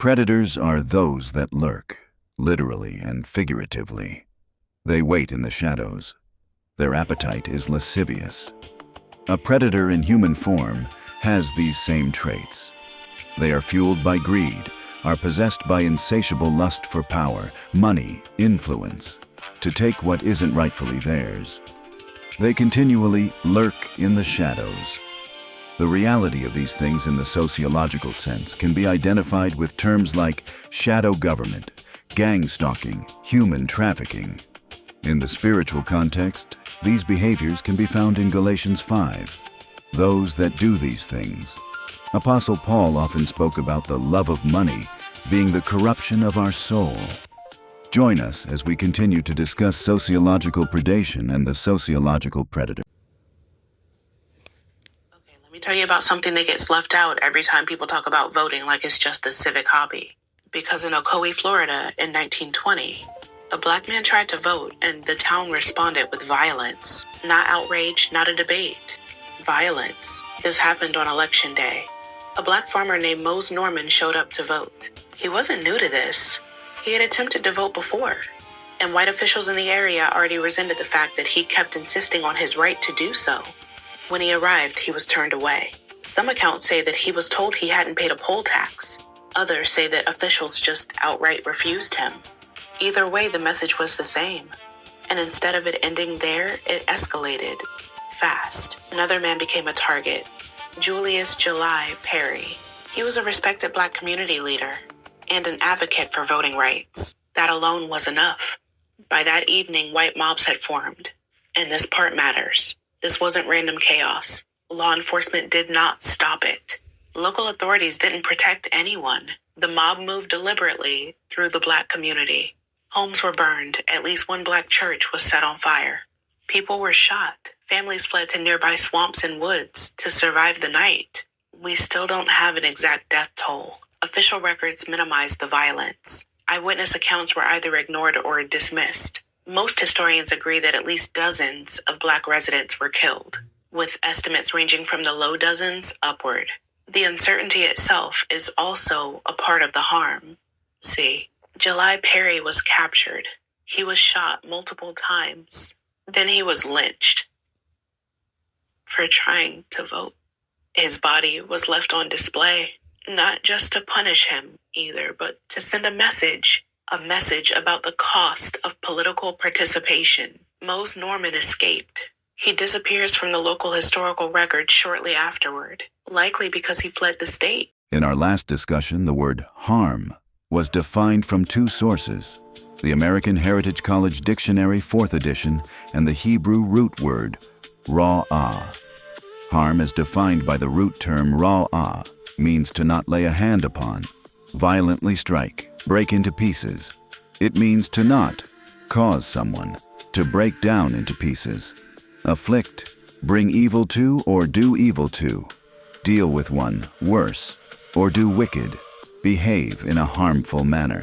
Predators are those that lurk, literally and figuratively. They wait in the shadows. Their appetite is lascivious. A predator in human form has these same traits. They are fueled by greed, are possessed by insatiable lust for power, money, influence, to take what isn't rightfully theirs. They continually lurk in the shadows. The reality of these things in the sociological sense can be identified with terms like shadow government, gang stalking, human trafficking. In the spiritual context, these behaviors can be found in Galatians 5. Those that do these things. Apostle Paul often spoke about the love of money being the corruption of our soul. Join us as we continue to discuss sociological predation and the sociological predator. Okay, let me tell you about something that gets left out every time people talk about voting like it's just a civic hobby. Because in Ocoee, Florida, in 1920, a black man tried to vote and the town responded with violence. Not outrage, not a debate. Violence. This happened on election day. A black farmer named Mose Norman showed up to vote. He wasn't new to this. He had attempted to vote before, and white officials in the area already resented the fact that he kept insisting on his right to do so. When he arrived, he was turned away. Some accounts say that he was told he hadn't paid a poll tax. Others say that officials just outright refused him. Either way, the message was the same. And instead of it ending there, it escalated fast. Another man became a target. Julius July Perry. He was a respected black community leader and an advocate for voting rights. That alone was enough. By that evening, white mobs had formed. And this part matters. This wasn't random chaos. Law enforcement did not stop it. Local authorities didn't protect anyone. The mob moved deliberately through the black community. Homes were burned. At least one black church was set on fire. People were shot. Families fled to nearby swamps and woods to survive the night. We still don't have an exact death toll. Official records minimized the violence. Eyewitness accounts were either ignored or dismissed. Most historians agree that at least dozens of black residents were killed, with estimates ranging from the low dozens upward. The uncertainty itself is also a part of the harm. See, July Perry was captured. He was shot multiple times. Then he was lynched for trying to vote. His body was left on display, not just to punish him either, but to send a message about the cost of political participation. Mose Norman escaped. He disappears from the local historical record shortly afterward, likely because he fled the state. In our last discussion, the word harm was defined from two sources: the American Heritage College Dictionary 4th edition and the Hebrew root word ra'ah. Harm, as defined by the root term ra'ah, means to not lay a hand upon, violently strike, break into pieces. It means to not cause someone to break down into pieces, afflict, bring evil to or do evil to, deal with one worse, or do wicked, behave in a harmful manner.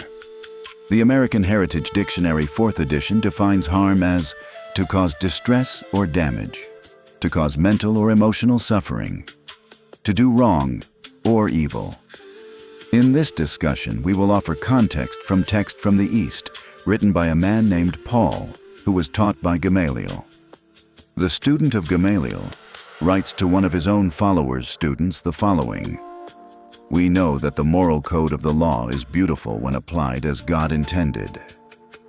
The American Heritage Dictionary 4th edition defines harm as to cause distress or damage, to cause mental or emotional suffering, to do wrong or evil. In this discussion, we will offer context from text from the East, written by a man named Paul, who was taught by Gamaliel. The student of Gamaliel writes to one of his own followers' students the following: "We know that the moral code of the law is beautiful when applied as God intended.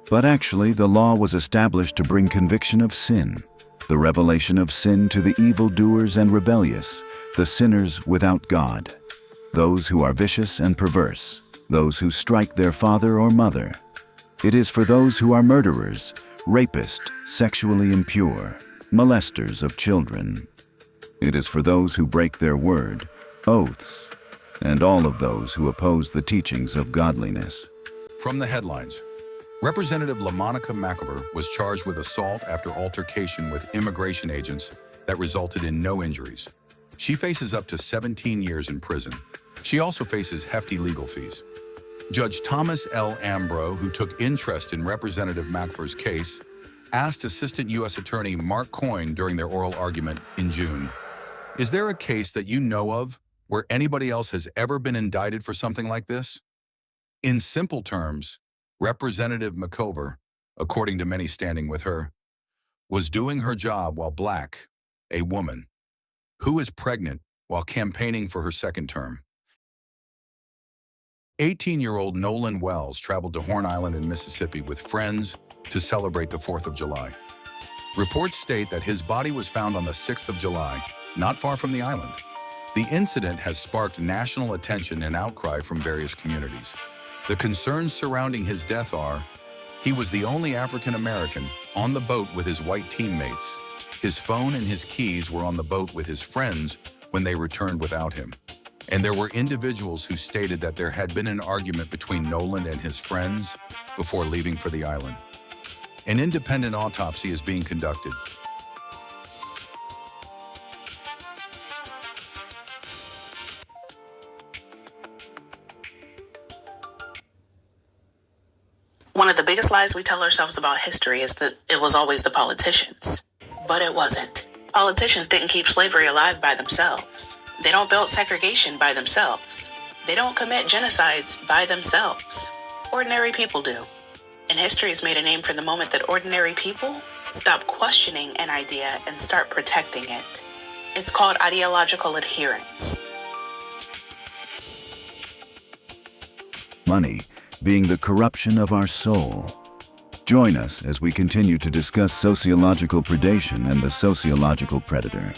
But actually, the law was established to bring conviction of sin, the revelation of sin to the evildoers and rebellious, the sinners without God, those who are vicious and perverse, those who strike their father or mother. It is for those who are murderers, rapists, sexually impure, molesters of children. It is for those who break their word, oaths, and all of those who oppose the teachings of godliness." From the headlines, Representative LaMonica McIver was charged with assault after altercation with immigration agents that resulted in no injuries. She faces up to 17 years in prison. She also faces hefty legal fees. Judge Thomas L. Ambro, who took interest in Representative McIver's case, asked Assistant U.S. Attorney Mark Coyne during their oral argument in June, "Is there a case that you know of where anybody else has ever been indicted for something like this?" In simple terms, Representative McCover, according to many standing with her, was doing her job while Black, a woman, who is pregnant while campaigning for her second term. 18-year-old Nolan Wells traveled to Horn Island in Mississippi with friends to celebrate the 4th of July. Reports state that his body was found on the 6th of July, not far from the island. The incident has sparked national attention and outcry from various communities. The concerns surrounding his death are, he was the only African American on the boat with his white teammates. His phone and his keys were on the boat with his friends when they returned without him. And there were individuals who stated that there had been an argument between Nolan and his friends before leaving for the island. An independent autopsy is being conducted. One of the biggest lies we tell ourselves about history is that it was always the politicians. But it wasn't. Politicians didn't keep slavery alive by themselves. They don't build segregation by themselves. They don't commit genocides by themselves. Ordinary people do. And history has made a name for the moment that ordinary people stop questioning an idea and start protecting it. It's called ideological adherence. Money being the corruption of our soul. Join us as we continue to discuss sociological predation and the sociological predator.